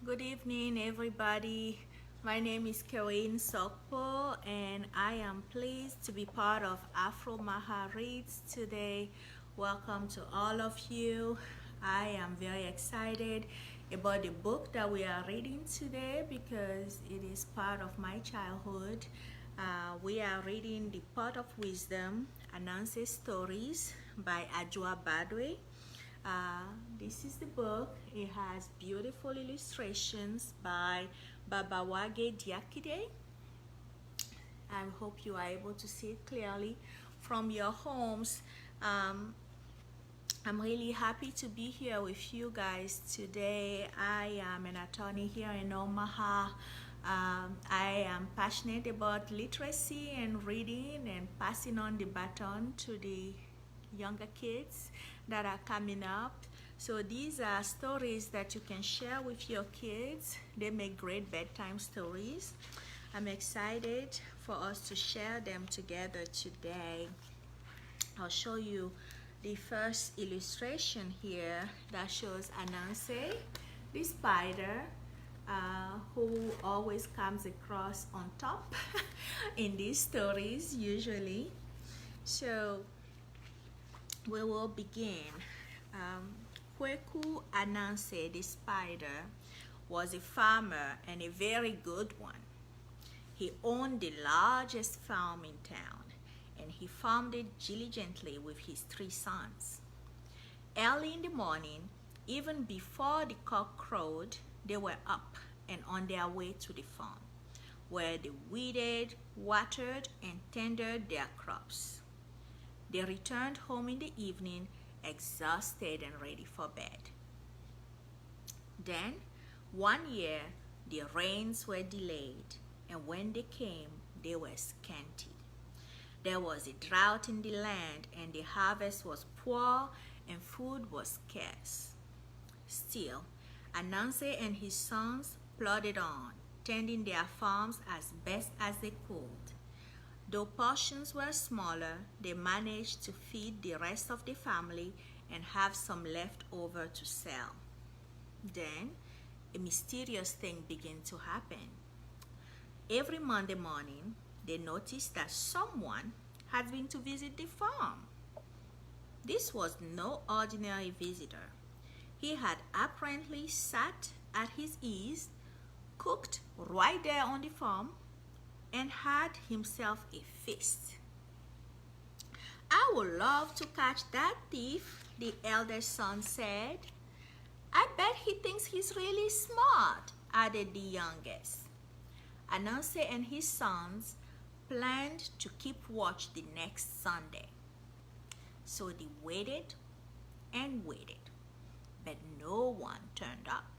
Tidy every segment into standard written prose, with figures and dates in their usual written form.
Good evening, everybody. My name is Karen Sokpo, and I am pleased to be part of AfromahaReads today. Welcome to all of you. I am very excited about the book that we are reading today because it is part of my childhood. We are reading The Pot of Wisdom, Ananse Stories by Ajua Badwe. This is the book. It has beautiful illustrations by Babawage Diakide. I hope you are able to see it clearly from your homes. I'm really happy to be here with you guys today. I am an attorney here in Omaha. I am passionate about literacy and reading and passing on the baton to the younger kids that are coming up. So these are stories that you can share with your kids. They make great bedtime stories. I'm excited for us to share them together today. I'll show you the first illustration here that shows Ananse, the spider, who always comes across on top in these stories usually. So we will begin. Kweku Ananse, the spider, was a farmer and a very good one. He owned the largest farm in town, and he farmed it diligently with his 3 sons. Early in the morning, even before the cock crowed, they were up and on their way to the farm, where they weeded, watered, and tended their crops. They returned home in the evening, exhausted and ready for bed. Then, one year, the rains were delayed, and when they came, they were scanty. There was a drought in the land, and the harvest was poor, and food was scarce. Still, Ananse and his sons plodded on, tending their farms as best as they could. Though portions were smaller, they managed to feed the rest of the family and have some left over to sell. Then, a mysterious thing began to happen. Every Monday morning, they noticed that someone had been to visit the farm. This was no ordinary visitor. He had apparently sat at his ease, cooked right there on the farm, and had himself a feast. "I would love to catch that thief," the eldest son said. "I bet he thinks he's really smart," added the youngest. Ananse and his sons planned to keep watch the next Sunday. So they waited and waited, but no one turned up.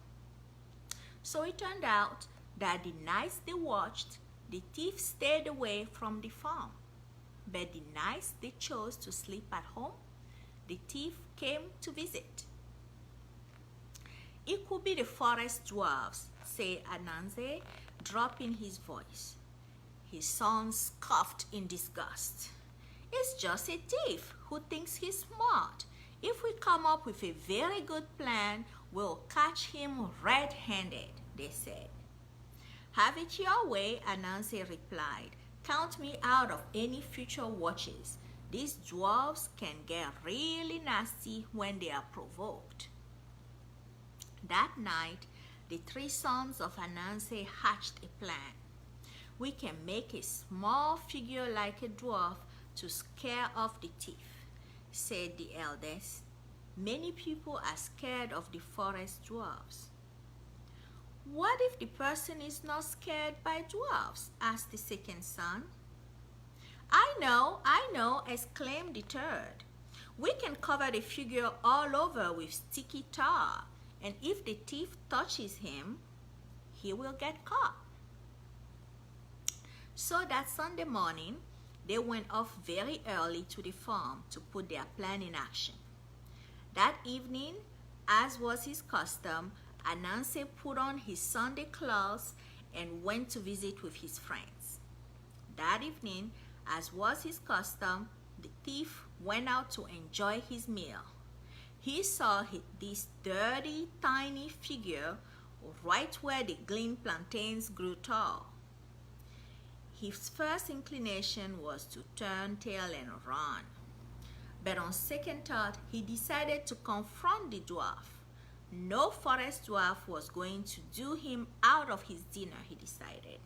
So it turned out that the nights they watched, the thief stayed away from the farm. But the nights they chose to sleep at home, the thief came to visit. "It could be the forest dwarves," said Ananse, dropping his voice. His sons scoffed in disgust. "It's just a thief who thinks he's smart. If we come up with a very good plan, we'll catch him red-handed," they said. "Have it your way," Ananse replied. "Count me out of any future watches. These dwarves can get really nasty when they are provoked." That night, the 3 sons of Ananse hatched a plan. "We can make a small figure like a dwarf to scare off the thief," said the eldest. "Many people are scared of the forest dwarves." "What if the person is not scared by dwarfs?" asked the second son. I know," exclaimed the third. "We can cover the figure all over with sticky tar, and if the thief touches him, he will get caught." So that Sunday morning, they went off very early to the farm to put their plan in action. That evening, as was his custom, Ananse put on his Sunday clothes and went to visit with his friends. That evening, as was his custom, the thief went out to enjoy his meal. He saw this dirty, tiny figure right where the green plantains grew tall. His first inclination was to turn tail and run. But on second thought, he decided to confront the dwarf. No forest dwarf was going to do him out of his dinner, he decided.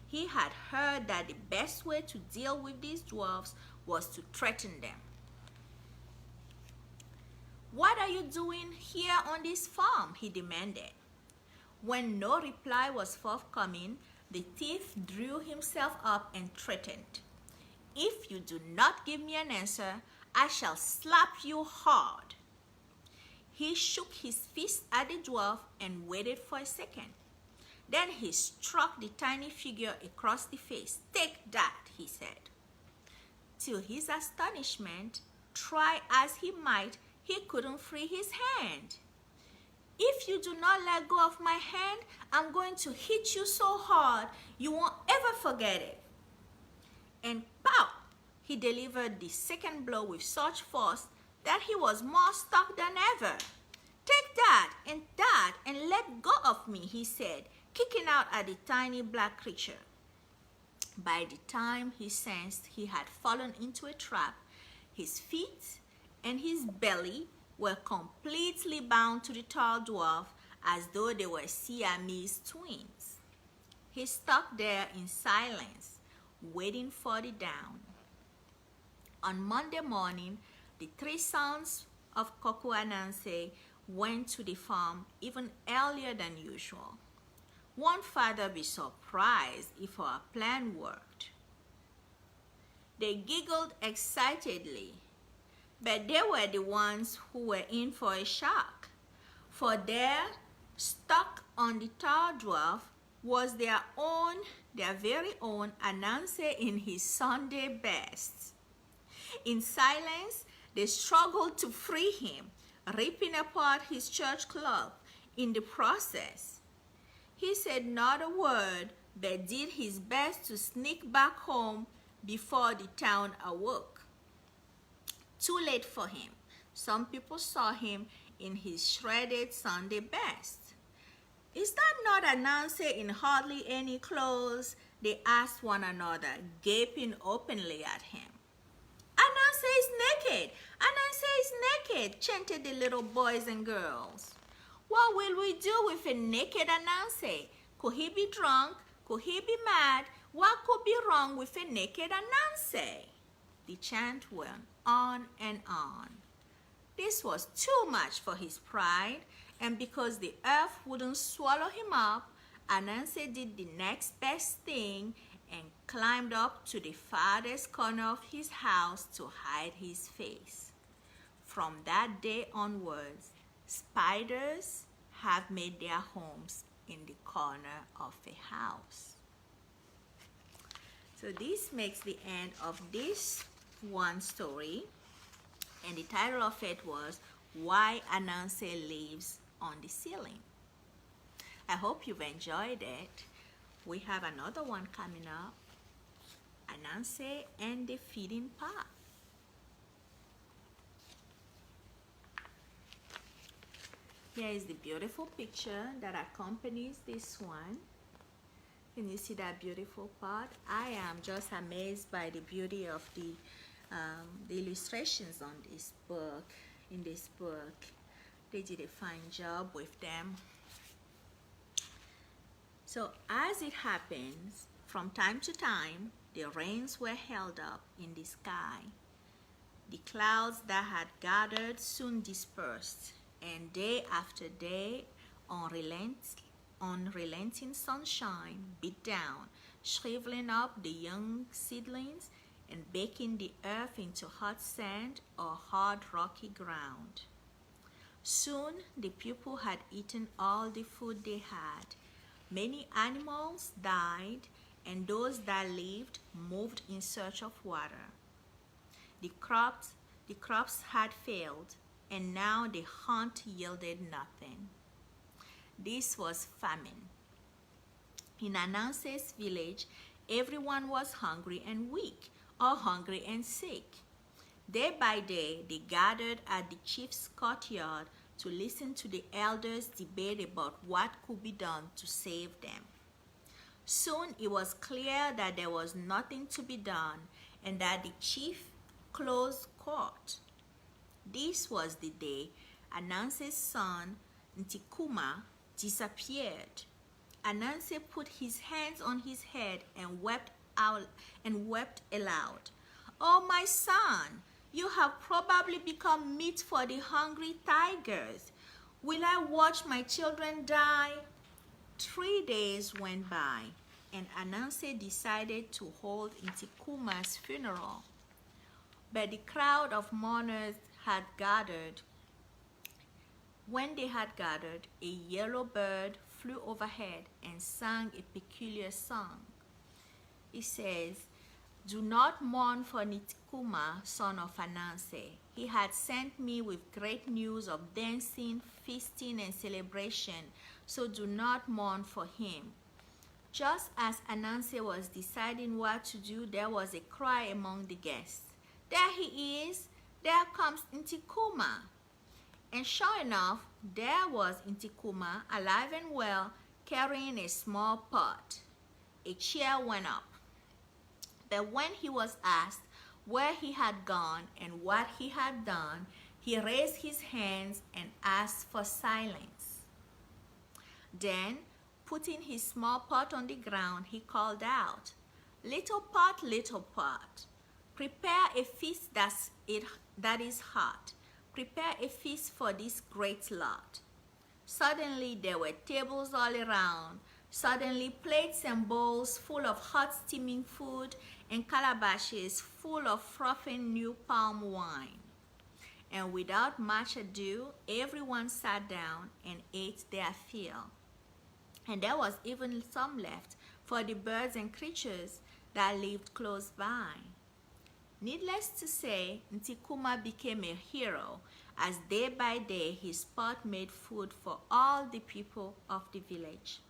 He had heard that the best way to deal with these dwarfs was to threaten them. "What are you doing here on this farm?" he demanded. When no reply was forthcoming, the thief drew himself up and threatened, "If you do not give me an answer, I shall slap you hard." He shook his fist at the dwarf and waited for a second. Then he struck the tiny figure across the face. "Take that," he said. To his astonishment, try as he might, he couldn't free his hand. "If you do not let go of my hand, I'm going to hit you so hard you won't ever forget it." And pow! He delivered the second blow with such force that he was more stuck than ever. "Take that and let go of me," he said, kicking out at the tiny black creature. By the time he sensed he had fallen into a trap, his feet and his belly were completely bound to the tall dwarf as though they were Siamese twins. He stuck there in silence, waiting for the dawn. On Monday morning, the three sons of Koko Ananse went to the farm even earlier than usual. Won't father be surprised if our plan worked? They giggled excitedly, but they were the ones who were in for a shock, for there, stuck on the tall dwarf, was their very own Ananse in his Sunday best. In silence, they struggled to free him, ripping apart his church cloth in the process. He said not a word, but did his best to sneak back home before the town awoke. Too late for him. Some people saw him in his shredded Sunday best. "Is that not Ananse in hardly any clothes?" they asked one another, gaping openly at him. "Ananse is naked! Ananse is naked!" chanted the little boys and girls. "What will we do with a naked Ananse? Could he be drunk? Could he be mad? What could be wrong with a naked Ananse?" The chant went on and on. This was too much for his pride, and because the earth wouldn't swallow him up, Ananse did the next best thing and climbed up to the farthest corner of his house to hide his face. From that day onwards, spiders have made their homes in the corner of a house. So this makes the end of this one story, and the title of it was "Why Ananse Lives on the Ceiling." I hope you've enjoyed it. We have another one coming up, Ananse and the Feeding Pot. Here is the beautiful picture that accompanies this one. Can you see that beautiful pot? I am just amazed by the beauty of the illustrations on this book. In this book, they did a fine job with them. So as it happens, from time to time, the rains were held up in the sky. The clouds that had gathered soon dispersed, and day after day, unrelenting sunshine beat down, shriveling up the young seedlings and baking the earth into hot sand or hard rocky ground. Soon the people had eaten all the food they had. Many animals died, and those that lived moved in search of water. The crops had failed, and now the hunt yielded nothing. This was famine. In Ananse's village, everyone was hungry and weak, or hungry and sick. Day by day, they gathered at the chief's courtyard to listen to the elders debate about what could be done to save them. Soon it was clear that there was nothing to be done and that the chief closed court. This was the day Ananse's son, Intikuma, disappeared. Ananse put his hands on his head and wept aloud. "Oh, my son, you have probably become meat for the hungry tigers. Will I watch my children die?" 3 days went by, and Ananse decided to hold Intikumas' funeral. But the crowd of mourners had gathered. When they had gathered, a yellow bird flew overhead and sang a peculiar song. It says, "Do not mourn for Intikuma, son of Ananse. He had sent me with great news of dancing, feasting, and celebration, so do not mourn for him." Just as Ananse was deciding what to do, there was a cry among the guests. "There he is! There comes Intikuma!" And sure enough, there was Intikuma, alive and well, carrying a small pot. A cheer went up. But when he was asked where he had gone and what he had done, he raised his hands and asked for silence. Then, putting his small pot on the ground, he called out, little pot, prepare a feast that is hot. Prepare a feast for this great lot." Suddenly there were tables all around. Suddenly plates and bowls full of hot steaming food and calabashes full of frothing new palm wine. And without much ado, everyone sat down and ate their fill. And there was even some left for the birds and creatures that lived close by. Needless to say, Intikuma became a hero as day by day his pot made food for all the people of the village.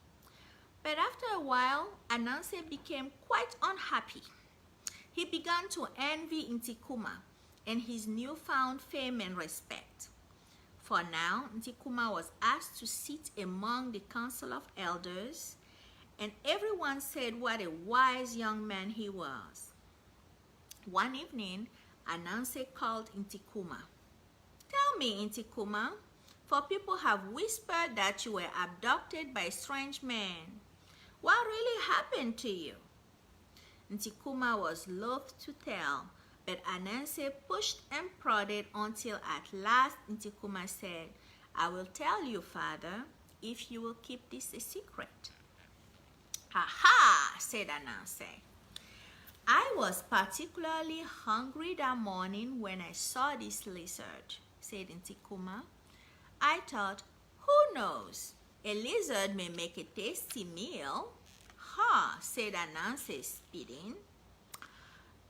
But after a while, Ananse became quite unhappy. He began to envy Intikuma and his newfound fame and respect. For now, Intikuma was asked to sit among the council of elders, and everyone said what a wise young man he was. One evening, Ananse called Intikuma. "Tell me, Intikuma, for people have whispered that you were abducted by a strange man. What really happened to you?" Intikuma was loath to tell, but Ananse pushed and prodded until at last Intikuma said, "I will tell you, father, if you will keep this a secret." "Aha!" said Ananse. "I was particularly hungry that morning when I saw this lizard," said Intikuma. "I thought, who knows, a lizard may make a tasty meal." "Ha!" said Ananse, spitting.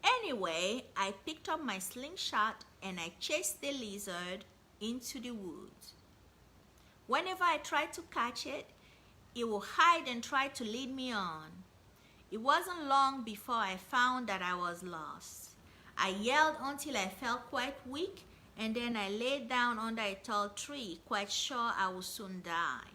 "Anyway, I picked up my slingshot and I chased the lizard into the woods. Whenever I tried to catch it, it would hide and try to lead me on. It wasn't long before I found that I was lost. I yelled until I felt quite weak, and then I lay down under a tall tree, quite sure I would soon die.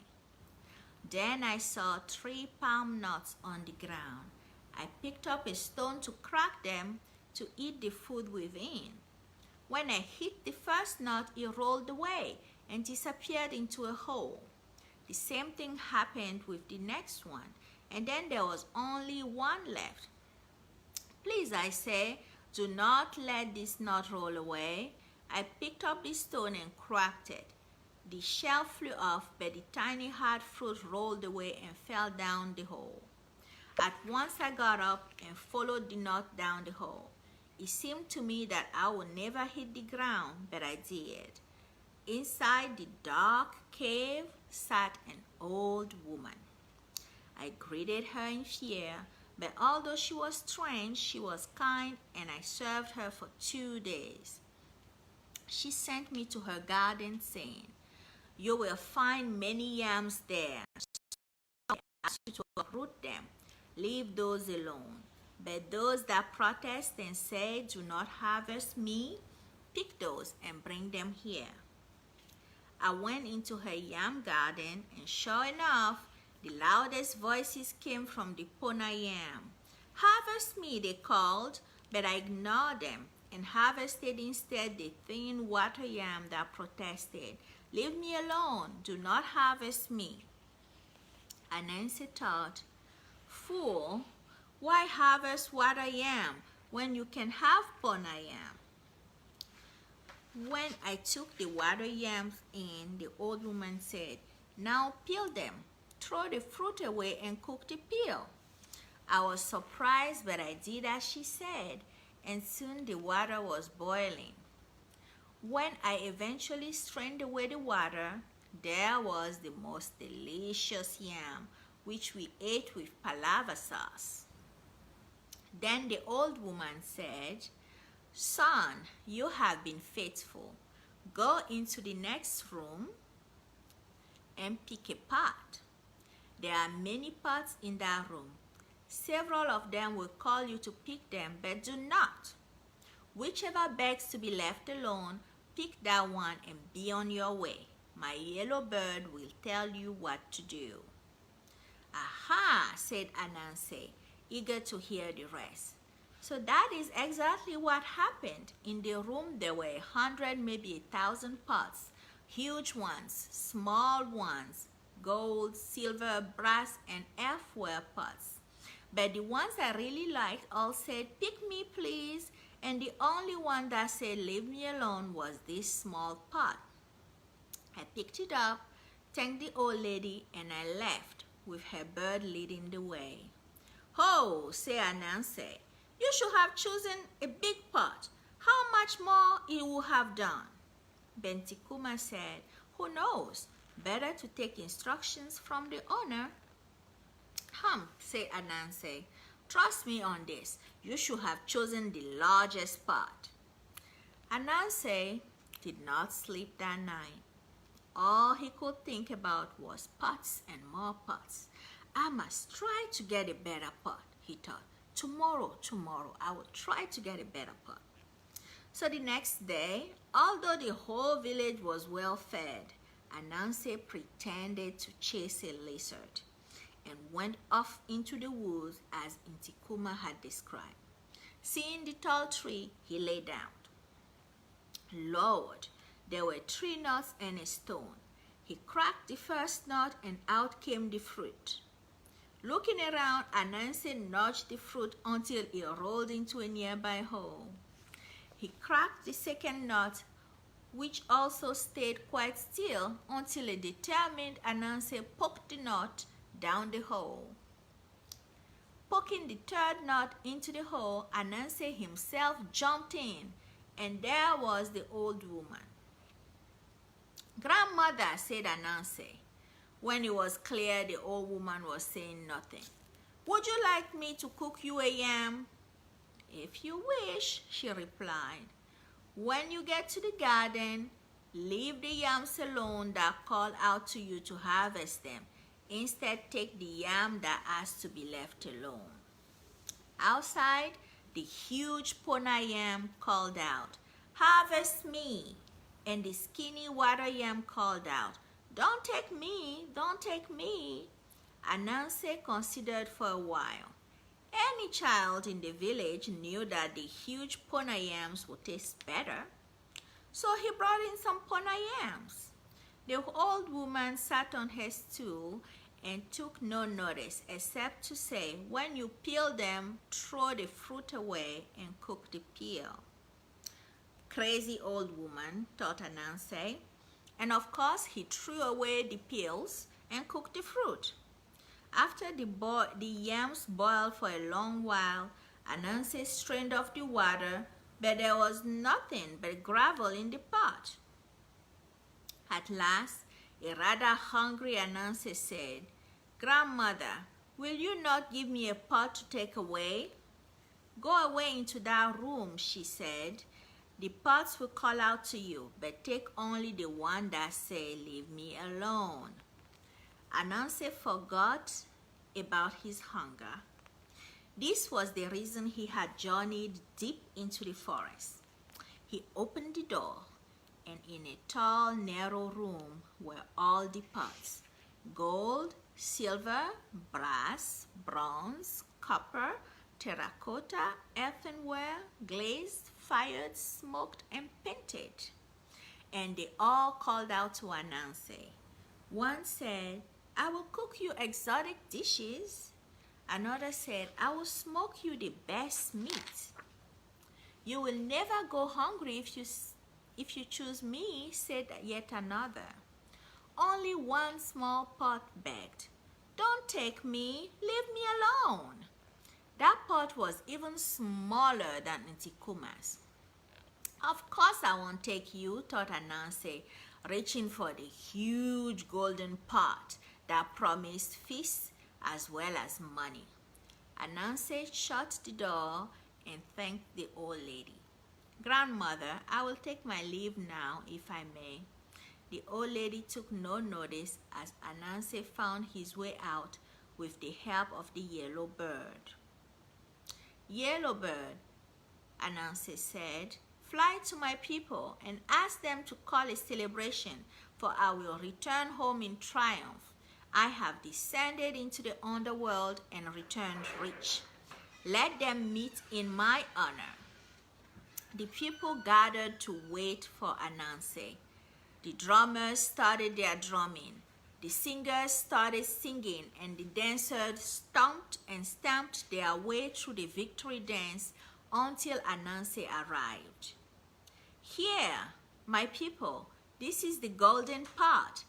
Then I saw 3 palm nuts on the ground. I picked up a stone to crack them to eat the food within. When I hit the first nut, it rolled away and disappeared into a hole. The same thing happened with the next one, and then there was only one left. Please, I say, do not let this nut roll away. I picked up the stone and cracked it. The shell flew off, but the tiny hard fruit rolled away and fell down the hole. At once I got up and followed the nut down the hole. It seemed to me that I would never hit the ground, but I did. Inside the dark cave sat an old woman. I greeted her in fear, but although she was strange, she was kind, and I served her for 2 days. She sent me to her garden, saying, "You will find many yams there. So I ask you to uproot them. Leave those alone. But those that protest and say, 'Do not harvest me,' pick those and bring them here." I went into her yam garden, and sure enough, the loudest voices came from the Pona yam. Harvest me, they called, but I ignored them and harvested instead the thin water yam that protested, "Leave me alone, do not harvest me." Ananse thought, "Fool, why harvest water yam when you can have Pona yam?" When I took the water yams in, the old woman said, "Now peel them, throw the fruit away and cook the peel." I was surprised, but I did as she said, and soon the water was boiling. When I eventually strained away the water, there was the most delicious yam, which we ate with palava sauce. Then the old woman said, "Son, you have been faithful. Go into the next room and pick a pot. There are many pots in that room. Several of them will call you to pick them, but do not. Whichever begs to be left alone, pick that one and be on your way. My yellow bird will tell you what to do." "Aha," said Ananse, eager to hear the rest. So that is exactly what happened. In the room there were 100, maybe 1,000 pots, huge ones, small ones, gold, silver, brass, and earthenware pots. But the ones I really liked all said, "Pick me, please," and the only one that said, "Leave me alone," was this small pot. I picked it up, thanked the old lady, and I left with her bird leading the way. "Ho," said Ananse, "you should have chosen a big pot. How much more it would have done?" Intikuma said, "Who knows? Better to take instructions from the owner." Said Ananse, "Trust me on this. You should have chosen the largest pot." Ananse did not sleep that night. All he could think about was pots and more pots. "I must try to get a better pot," he thought. Tomorrow, I will try to get a better pot." So the next day, although the whole village was well fed, Ananse pretended to chase a lizard and went off into the woods as Intikuma had described. Seeing the tall tree, he lay down. Lord, there were 3 nuts and a stone. He cracked the first nut and out came the fruit. Looking around, Ananse nudged the fruit until it rolled into a nearby hole. He cracked the second nut, which also stayed quite still until a determined Ananse poked the nut down the hole. Poking the third nut into the hole, Ananse himself jumped in, and there was the old woman. "Grandmother," said Ananse, when it was clear the old woman was saying nothing, "would you like me to cook you a yam?" "If you wish," she replied. "When you get to the garden, leave the yams alone that call out to you to harvest them. Instead, take the yam that asks to be left alone." Outside, the huge Pona yam called out, "Harvest me!" And the skinny water yam called out, "Don't take me, don't take me." Ananse considered for a while. Any child in the village knew that the huge Pona yams would taste better. So he brought in some Pona yams. The old woman sat on her stool and took no notice except to say, "When you peel them, throw the fruit away and cook the peel." Crazy old woman, thought Ananse. And of course, he threw away the peels and cooked the fruit. After the yams boiled for a long while, Ananse strained off the water, but there was nothing but gravel in the pot. At last, a rather hungry Ananse said, "Grandmother, will you not give me a pot to take away?" "Go away into that room," she said. "The pots will call out to you, but take only the one that say, 'Leave me alone.'" Ananse forgot about his hunger. This was the reason he had journeyed deep into the forest. He opened the door and in a tall, narrow room were all the pots: gold, silver, brass, bronze, copper, terracotta, earthenware, glazed, fired, smoked, and painted. And they all called out to Ananse. One said, "I will cook you exotic dishes." Another said, "I will smoke you the best meat." "You will never go hungry if you choose me," said yet another. Only one small pot begged, "Don't take me, leave me alone." That pot was even smaller than Intikumas. "Of course I won't take you," thought Ananse, reaching for the huge golden pot that promised feasts as well as money. Ananse shut the door and thanked the old lady. "Grandmother, I will take my leave now, if I may." The old lady took no notice as Ananse found his way out with the help of the yellow bird. "Yellow bird," Ananse said, "fly to my people and ask them to call a celebration, for I will return home in triumph. I have descended into the underworld and returned rich. Let them meet in my honor." The people gathered to wait for Ananse. The drummers started their drumming. The singers started singing, and the dancers stomped and stamped their way through the victory dance until Ananse arrived. "Here, my people, this is the golden pot.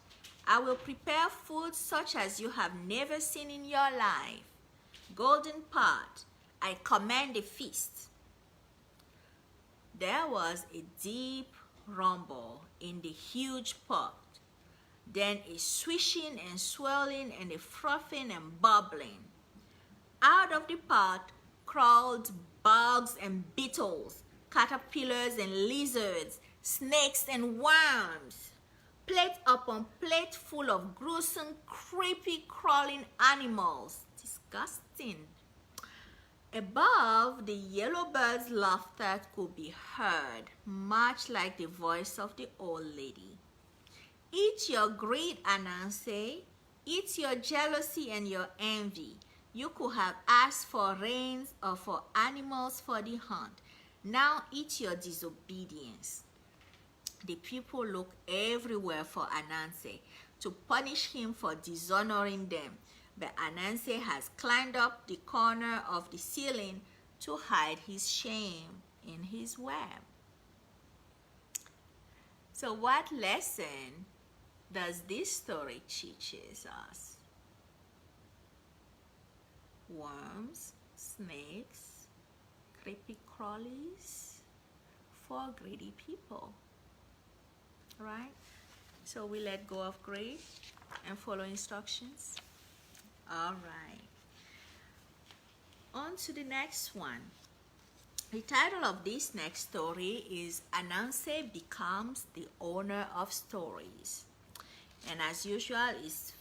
I will prepare food such as you have never seen in your life. Golden pot, I command a feast." There was a deep rumble in the huge pot, then a swishing and swirling and a frothing and bubbling. Out of the pot crawled bugs and beetles, caterpillars and lizards, snakes and worms. Plate upon plate full of gruesome, creepy, crawling animals. Disgusting. Above, the yellow bird's laughter could be heard, much like the voice of the old lady. "Eat your greed, Ananse. Eat your jealousy and your envy. You could have asked for rains or for animals for the hunt. Now eat your disobedience." The people looked everywhere for Ananse to punish him for dishonoring them, but Ananse has climbed up the corner of the ceiling to hide his shame in his web. So what lesson does this story teaches us? Worms, snakes, creepy crawlies, for greedy people, right? So we let go of greed and follow instructions. All right, on to the next one. The title of this next story is Ananse Becomes the Owner of Stories. And as usual, it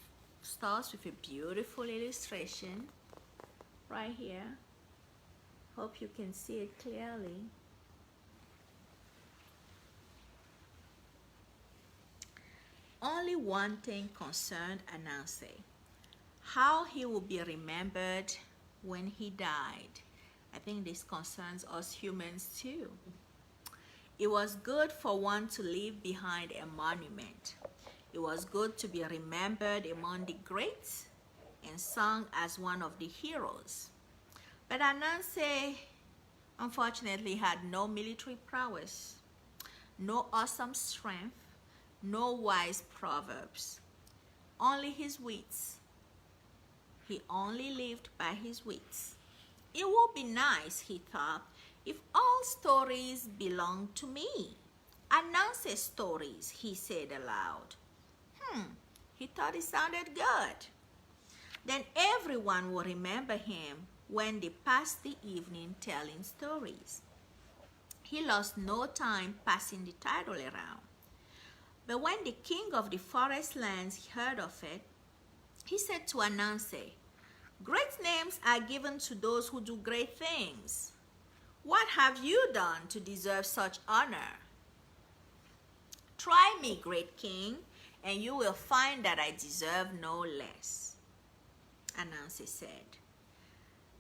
starts with a beautiful illustration right here. Hope you can see it clearly. Only one thing concerned Ananse: how he will be remembered when he died. I think this concerns us humans too. It was good for one to leave behind a monument. It was good to be remembered among the greats and sung as one of the heroes. But Ananse, unfortunately, had no military prowess, no awesome strength, no wise proverbs, only his wits. He only lived by his wits. It would be nice, he thought, if all stories belonged to me. Ananse's stories, he said aloud. He thought it sounded good. Then everyone would remember him when they passed the evening telling stories. He lost no time passing the title around. But when the king of the forest lands heard of it, he said to Ananse, "Great names are given to those who do great things. What have you done to deserve such honor?" Try me, great king, and you will find that I deserve no less. Ananse said,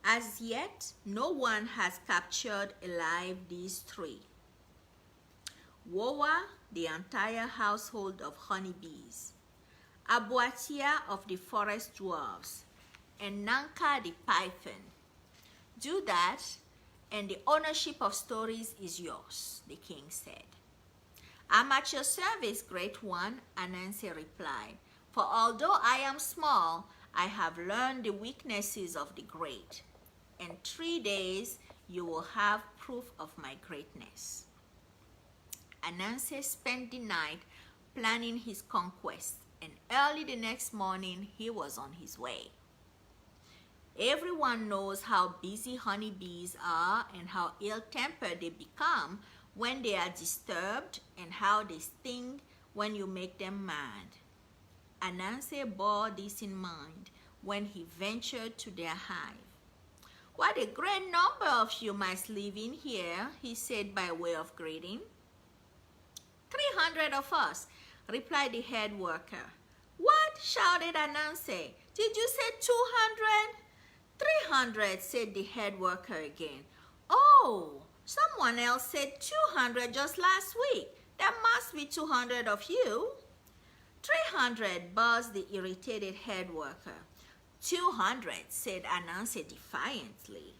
as yet, no one has captured alive these three. Wowa, the entire household of honeybees, Abuatia of the forest dwarves, and Nanka the python. Do that, and the ownership of stories is yours, the king said. I'm at your service, great one, Ananse replied, for although I am small, I have learned the weaknesses of the great. In 3 days, you will have proof of my greatness. Ananse spent the night planning his conquest, and early the next morning, he was on his way. Everyone knows how busy honeybees are and how ill-tempered they become when they are disturbed and how they sting when you make them mad. Ananse bore this in mind when he ventured to their hive. What a great number of you must live in here, he said by way of greeting. 300 of us, replied the head worker. What? Shouted Ananse. Did you say 200? 300, said the head worker again. Oh, someone else said 200 just last week. There must be 200 of you. 300, buzzed the irritated head worker. 200, said Ananse defiantly.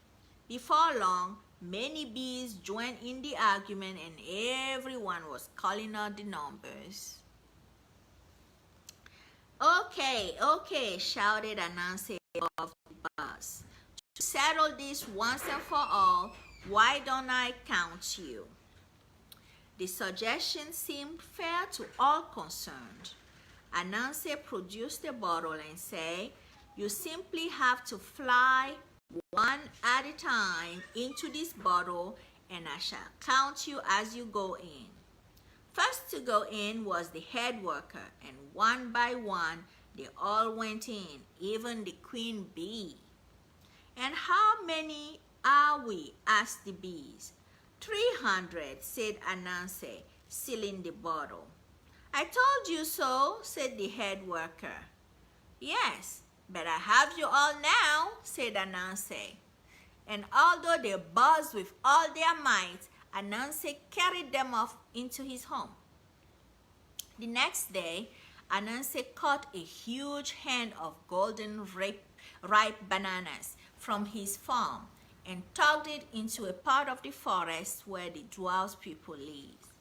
Before long, many bees joined in the argument and everyone was calling out the numbers. Okay, shouted Ananse above the buzz. To settle this once and for all, why don't I count you? The suggestion seemed fair to all concerned. Ananse produced a bottle and said, you simply have to fly one at a time into this bottle and I shall count you as you go in. First to go in was the head worker, and one by one they all went in, even the queen bee. And how many are we? Asked the bees. 300, said Ananse, sealing the bottle. I told you so, said the head worker. Yes, but I have you all now, said Ananse. And although they buzzed with all their might, Ananse carried them off into his home. The next day, Ananse caught a huge hand of golden ripe bananas from his farm and tugged it into a part of the forest where the dwarf people lived.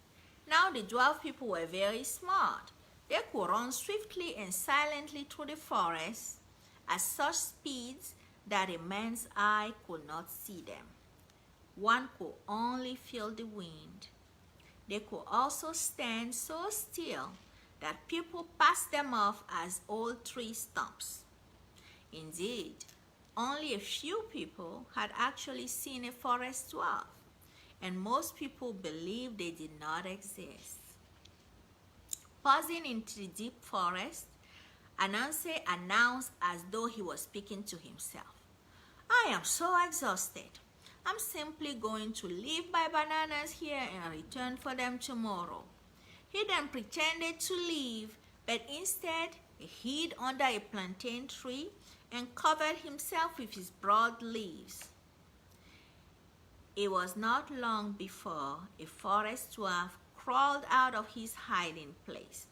Now the dwarf people were very smart. They could run swiftly and silently through the forest at such speeds that a man's eye could not see them. One could only feel the wind. They could also stand so still that people passed them off as old tree stumps. Indeed, only a few people had actually seen a forest dwarf, and most people believed they did not exist. Pausing into the deep forest, Ananse announced as though he was speaking to himself, I am so exhausted. I'm simply going to leave my bananas here and return for them tomorrow. He then pretended to leave, but instead he hid under a plantain tree and covered himself with his broad leaves. It was not long before a forest dwarf crawled out of his hiding place.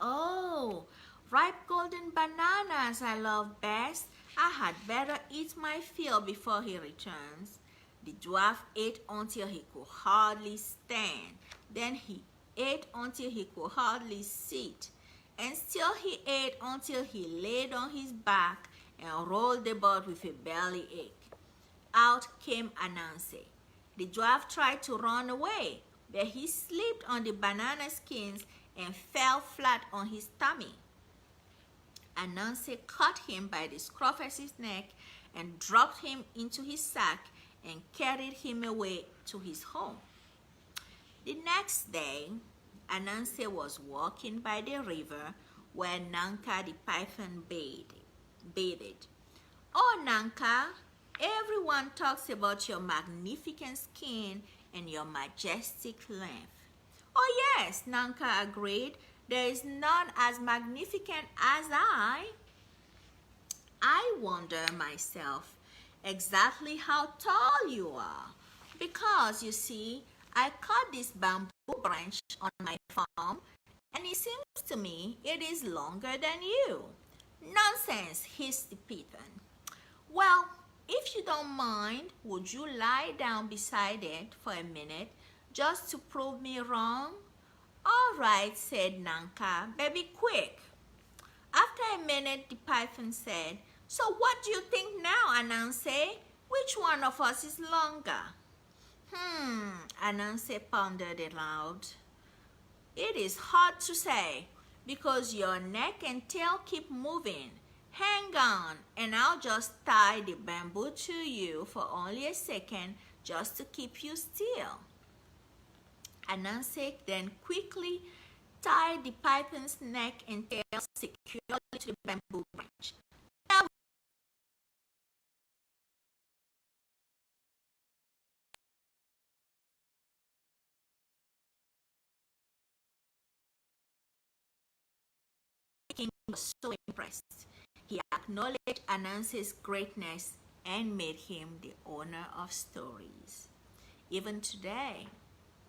Oh, ripe golden bananas I love best. I had better eat my fill before he returns. The dwarf ate until he could hardly stand. Then he ate until he could hardly sit. And still he ate until he laid on his back and rolled about with a belly ache. Out came Ananse. The dwarf tried to run away, but he slipped on the banana skins and fell flat on his tummy. Ananse caught him by the scruff of his neck and dropped him into his sack and carried him away to his home. The next day, Ananse was walking by the river where Nanka the python bathed. Oh, Nanka, everyone talks about your magnificent skin and your majestic length. Oh yes, Nanka agreed. There is none as magnificent as I wonder myself exactly how tall you are. Because you see, I cut this bamboo branch on my farm and it seems to me it is longer than you. Nonsense, hissed Pippin. Well, if you don't mind, would you lie down beside it for a minute just to prove me wrong? All right, said Nanka, baby, quick. After a minute, the python said, so what do you think now, Ananse? Which one of us is longer? Ananse pondered aloud. It is hard to say because your neck and tail keep moving. Hang on, and I'll just tie the bamboo to you for only a second just to keep you still. Ananse then quickly tied the python's neck and tail securely to the bamboo branch. Now the king was so impressed. He acknowledged Ananse's greatness and made him the owner of stories. Even today,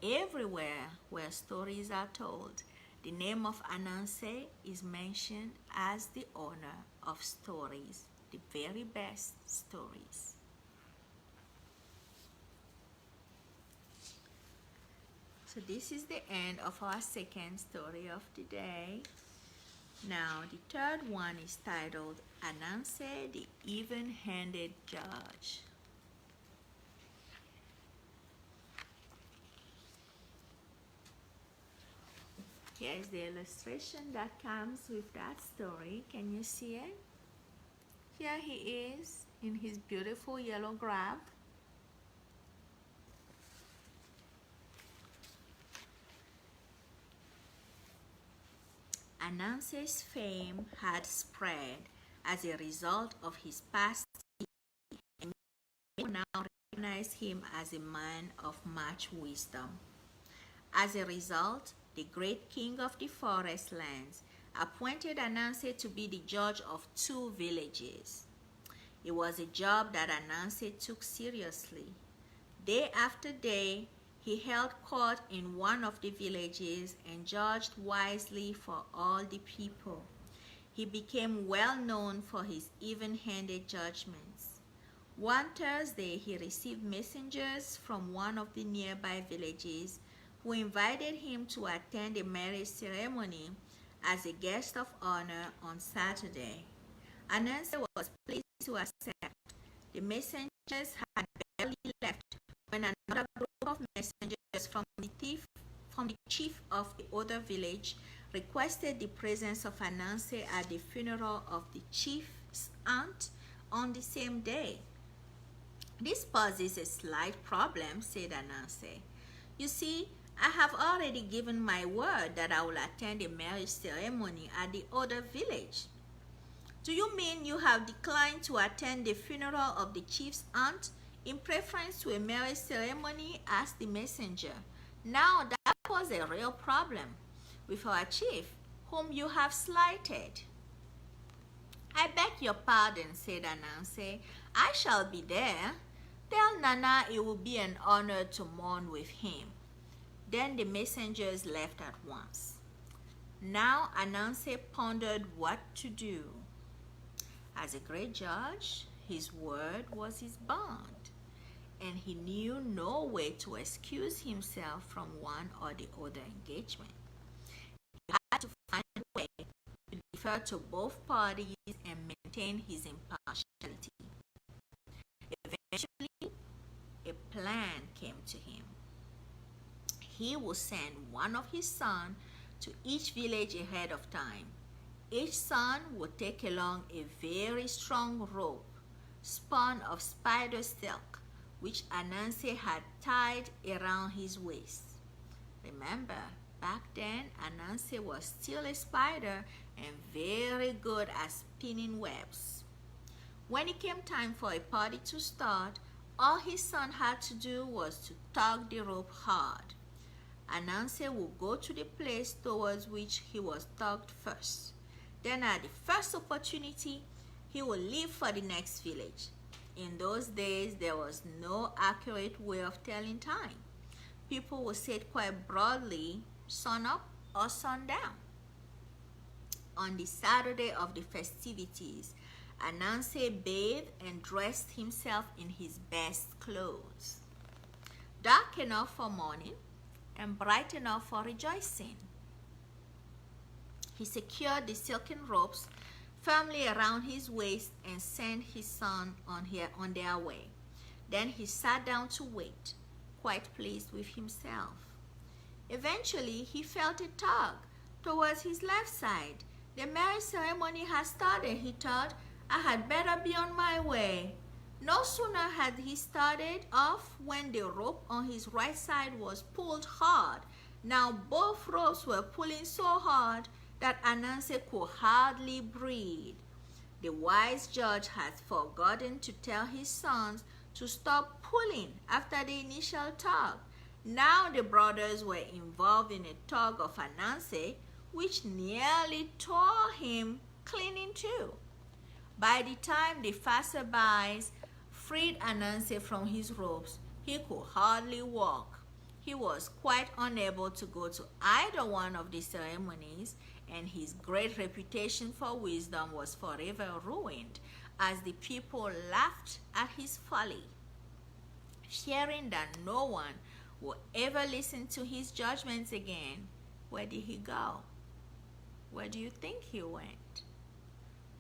everywhere where stories are told, the name of Ananse is mentioned as the owner of stories, the very best stories. So this is the end of our second story of the day. Now the third one is titled Ananse the Even-Handed Judge. Here's the illustration that comes with that story. Can you see it? Here he is in his beautiful yellow grab. Ananse's fame had spread as a result of his past and people now recognize him as a man of much wisdom. As a result, the great king of the forest lands appointed Ananse to be the judge of 2 villages. It was a job that Ananse took seriously. Day after day, he held court in one of the villages and judged wisely for all the people. He became well known for his even-handed judgments. One Thursday, he received messengers from one of the nearby villages who invited him to attend a marriage ceremony as a guest of honor on Saturday. Ananse was pleased to accept. The messengers had barely left when another group of messengers from the chief of the other village requested the presence of Ananse at the funeral of the chief's aunt on the same day. This poses a slight problem, said Ananse. You see, I have already given my word that I will attend a marriage ceremony at the other village. Do you mean you have declined to attend the funeral of the chief's aunt in preference to a marriage ceremony? Asked the messenger. Now that was a real problem with our chief, whom you have slighted. I beg your pardon, said Ananse. I shall be there. Tell Nana it will be an honor to mourn with him. Then the messengers left at once. Now Ananse pondered what to do. As a great judge, his word was his bond, and he knew no way to excuse himself from one or the other engagement. He had to find a way to defer to both parties and maintain his impartiality. Eventually, a plan came to him. He would send one of his sons to each village ahead of time. Each son would take along a very strong rope spun of spider silk, which Ananse had tied around his waist. Remember, back then Ananse was still a spider and very good at spinning webs. When it came time for a party to start, all his son had to do was to tug the rope hard. Ananse would go to the place towards which he was tugged first. Then at the first opportunity, he would leave for the next village. In those days, there was no accurate way of telling time. People would say it quite broadly, sun up or sundown. On the Saturday of the festivities, Ananse bathed and dressed himself in his best clothes, dark enough for mourning and bright enough for rejoicing. He secured the silken ropes firmly around his waist and sent his son on their way. Then he sat down to wait, quite pleased with himself. Eventually, he felt a tug towards his left side. The marriage ceremony had started, he thought. I had better be on my way. No sooner had he started off when the rope on his right side was pulled hard. Now both ropes were pulling so hard that Ananse could hardly breathe. The wise judge had forgotten to tell his sons to stop pulling after the initial tug. Now the brothers were involved in a tug of Ananse, which nearly tore him clean in two. By the time the passerbys freed Ananse from his ropes, he could hardly walk. He was quite unable to go to either one of the ceremonies, and his great reputation for wisdom was forever ruined as the people laughed at his folly. Fearing that no one would ever listen to his judgments again, where did he go? Where do you think he went?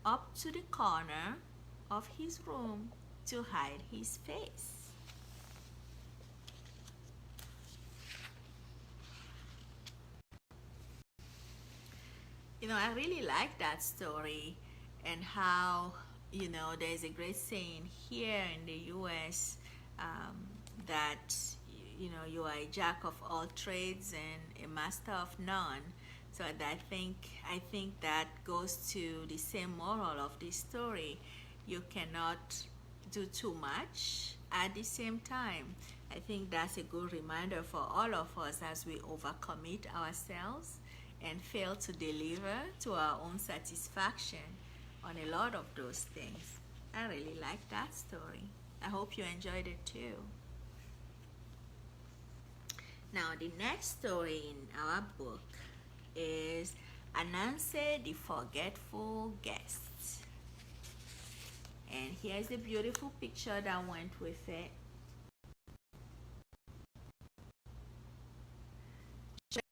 Up to the corner of his room to hide his face. I really like that story, and how, there's a great saying here in the US, that, you are a jack of all trades and a master of none. So I think that goes to the same moral of this story. You cannot do too much at the same time. I think that's a good reminder for all of us as we overcommit ourselves and fail to deliver to our own satisfaction on a lot of those things. I really like that story. I hope you enjoyed it too. Now, the next story in our book is Ananse the Forgetful Guest. And here's a beautiful picture that went with it.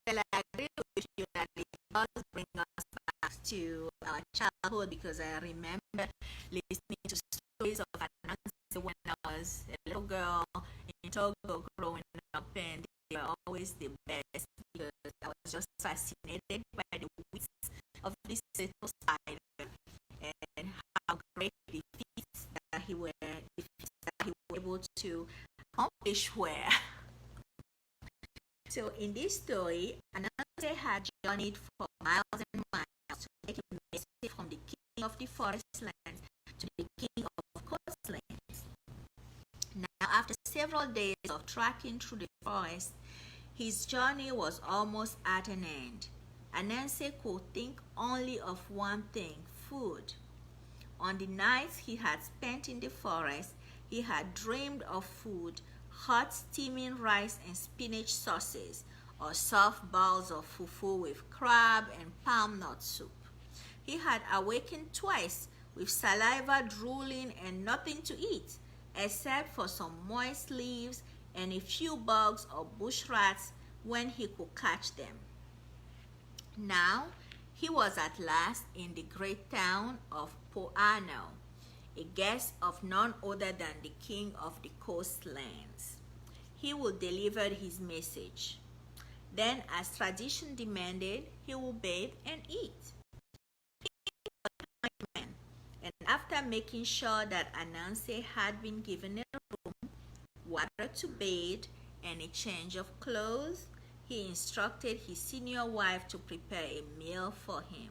I agree with you that it does bring us back to our childhood, because I remember listening to stories of Ananse when I was a little girl in Togo growing up, and they were always the best because I was just fascinated by the wits of this little spider and how great the feats that he was able to accomplish were. So in this story, Ananse had journeyed for miles and miles to take a message from the king of the forest lands to the king of coastlands. Now, after several days of trekking through the forest, his journey was almost at an end. Ananse could think only of one thing: food. On the nights he had spent in the forest, he had dreamed of food: hot steaming rice and spinach sauces, or soft balls of fufu with crab and palm nut soup. He had awakened twice with saliva drooling and nothing to eat, except for some moist leaves and a few bugs or bush rats when he could catch them. Now he was at last in the great town of Poano, a guest of none other than the king of the coastlands. He will deliver his message. Then, as tradition demanded, he will bathe and eat. And after making sure that Ananse had been given a room, water to bathe, and a change of clothes, he instructed his senior wife to prepare a meal for him.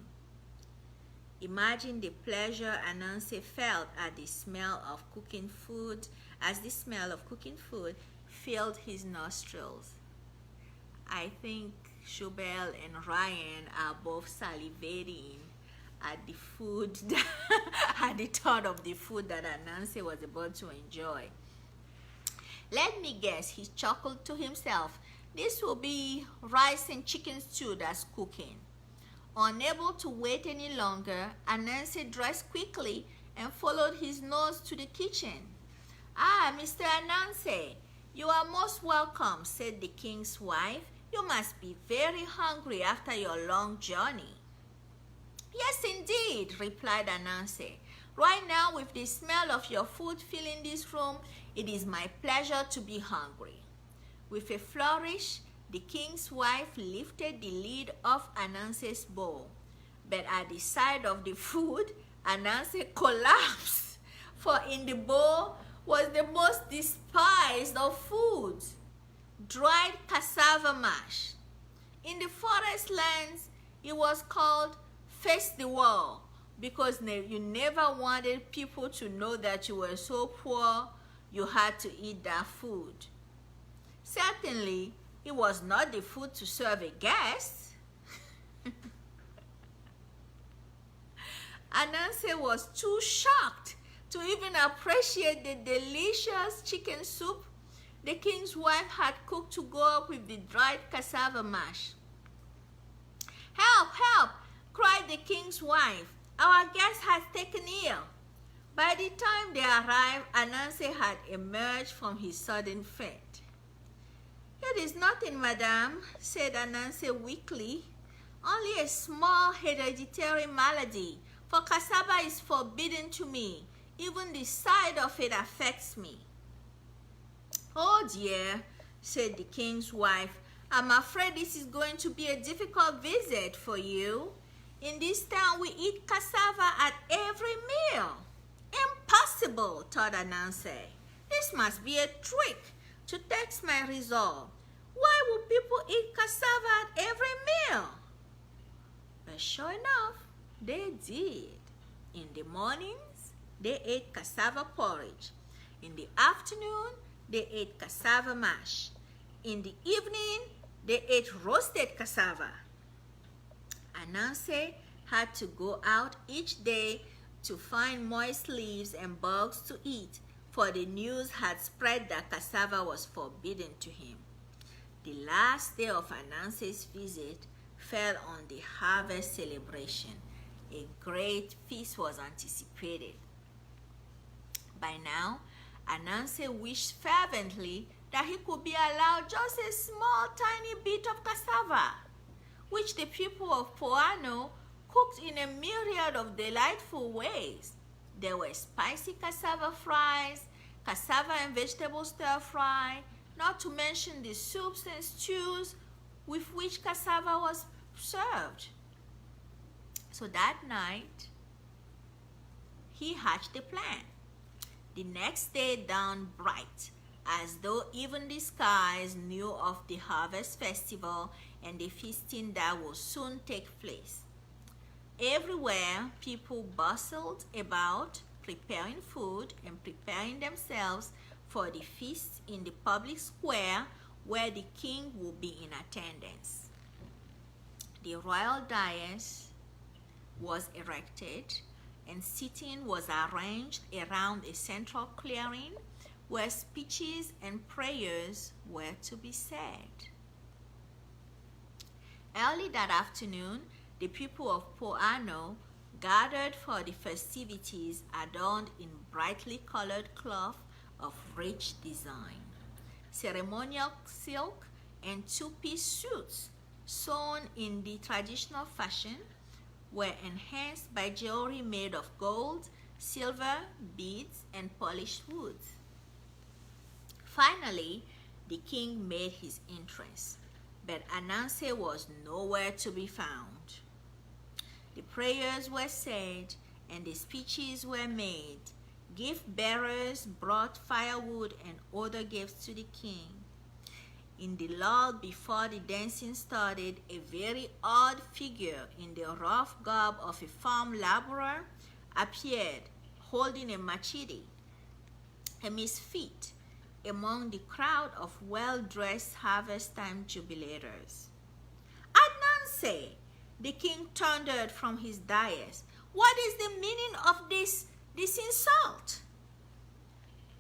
Imagine the pleasure Ananse felt at the smell of cooking food, as the smell of cooking food filled his nostrils. I think Shubel and Ryan are both salivating at the food, at the thought of the food that Ananse was about to enjoy. Let me guess, he chuckled to himself. This will be rice and chicken stew that's cooking. Unable to wait any longer, Ananse dressed quickly and followed his nose to the kitchen. "Ah, Mr. Ananse, you are most welcome," said the king's wife. "You must be very hungry after your long journey." "Yes, indeed," replied Ananse. "Right now, with the smell of your food filling this room, it is my pleasure to be hungry." With a flourish, the king's wife lifted the lid of Ananse's bowl. But at the sight of the food, Ananse collapsed, for in the bowl was the most despised of foods, dried cassava mash. In the forest lands, it was called face the wall, because you never wanted people to know that you were so poor you had to eat that food. Certainly, it was not the food to serve a guest. Ananse was too shocked to even appreciate the delicious chicken soup the king's wife had cooked to go up with the dried cassava mash. "Help, help!" cried the king's wife. "Our guest has taken ill." By the time they arrived, Ananse had emerged from his sudden faint. "It is nothing, madame," said Ananse weakly. "Only a small hereditary malady, for cassava is forbidden to me. Even the sight of it affects me." "Oh dear," said the king's wife. "I'm afraid this is going to be a difficult visit for you. In this town, we eat cassava at every meal." "Impossible," thought Ananse. "This must be a trick to test my resolve. Why would people eat cassava at every meal?" But sure enough, they did. In the mornings, they ate cassava porridge. In the afternoon, they ate cassava mash. In the evening, they ate roasted cassava. Ananse had to go out each day to find moist leaves and bugs to eat, for the news had spread that cassava was forbidden to him. The last day of Ananse's visit fell on the harvest celebration. A great feast was anticipated. By now, Ananse wished fervently that he could be allowed just a small tiny bit of cassava, which the people of Poano cooked in a myriad of delightful ways. There were spicy cassava fries, cassava and vegetable stir fry, not to mention the soups and stews with which cassava was served. So that night, he hatched a plan. The next day dawned bright, as though even the skies knew of the harvest festival and the feasting that will soon take place. Everywhere, people bustled about, preparing food and preparing themselves for the feast in the public square where the king will be in attendance. The royal dais was erected and seating was arranged around a central clearing where speeches and prayers were to be said. Early that afternoon, the people of Poano gathered for the festivities adorned in brightly colored cloth of rich design. Ceremonial silk and two-piece suits sewn in the traditional fashion were enhanced by jewelry made of gold, silver, beads, and polished woods. Finally, the king made his entrance, but Ananse was nowhere to be found. The prayers were said and the speeches were made. Gift bearers brought firewood and other gifts to the king. In the lull before the dancing started, a very odd figure in the rough garb of a farm laborer appeared, holding a machete. A misfit, among the crowd of well-dressed harvest-time jubilators. Ananse, the king thundered from his dais, what is the meaning of this insult?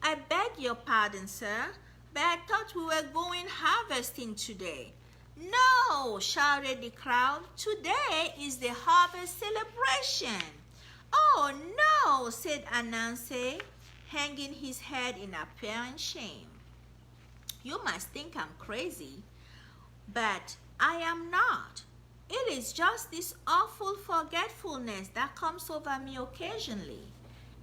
I beg your pardon, sir, but I thought we were going harvesting today. No, shouted the crowd. Today is the harvest celebration. Oh, no, said Ananse, hanging his head in apparent shame. You must think I'm crazy, but I am not. It is just this awful forgetfulness that comes over me occasionally.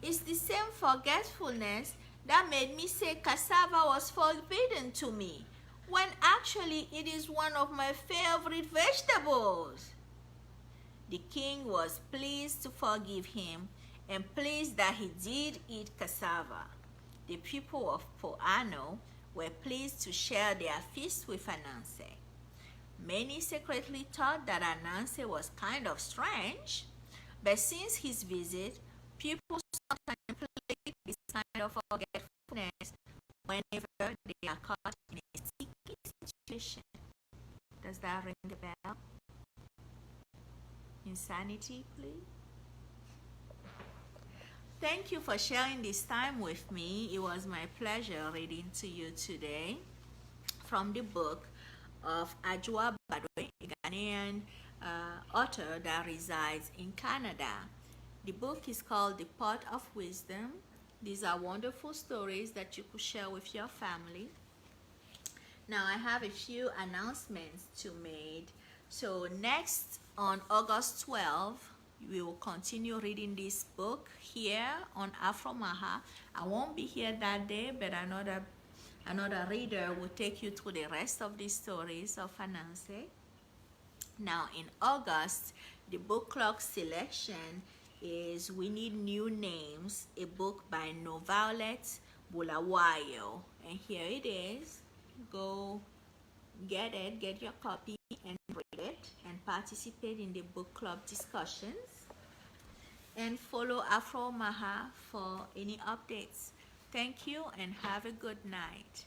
It's the same forgetfulness that made me say cassava was forbidden to me, when actually it is one of my favorite vegetables. The king was pleased to forgive him and pleased that he did eat cassava. The people of Poano were pleased to share their feast with Ananse. Many secretly thought that Ananse was kind of strange, but since his visit, people sometimes play this kind of forgetfulness whenever they are caught in a sticky situation. Does that ring a bell? Insanity, please. Thank you for sharing this time with me. It was my pleasure reading to you today from the book of Ajua Badwe, a Ghanaian author that resides in Canada. The book is called The Pot of Wisdom. These are wonderful stories that you could share with your family. Now I have a few announcements to make. So next on August 12th, we will continue reading this book here on Afromaha. I won't be here that day, but another reader will take you through the rest of the stories of Ananse. Now in August, the book club selection is We Need New Names, a book by Novaulet Bulawayo. And here it is. Go get it, get your copy and read it and participate in the book club discussions. And follow Afromaha for any updates. Thank you and have a good night.